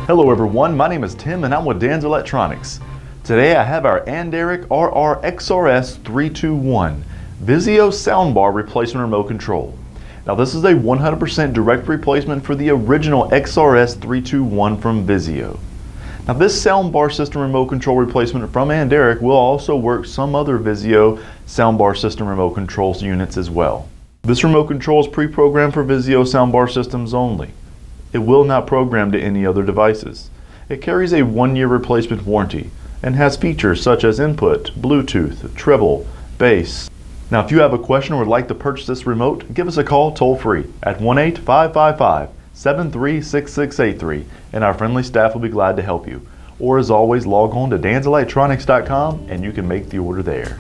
Hello everyone, my name is Tim and I'm with Dan's Electronics. Today I have our Anderic RRXRS321 Vizio Sound Bar Replacement Remote Control. Now this is a 100% direct replacement for the original XRS321 from Vizio. Now this sound bar system remote control replacement from Anderic will also work some other Vizio sound bar system remote controls units as well. This remote control is pre-programmed for Vizio Sound Bar Systems only. It will not program to any other devices. It carries a 1-year replacement warranty and has features such as input, Bluetooth, treble, bass. Now if you have a question or would like to purchase this remote, give us a call toll free at 1-855-553-6683 and our friendly staff will be glad to help you. Or as always, log on to danselectronics.com and you can make the order there.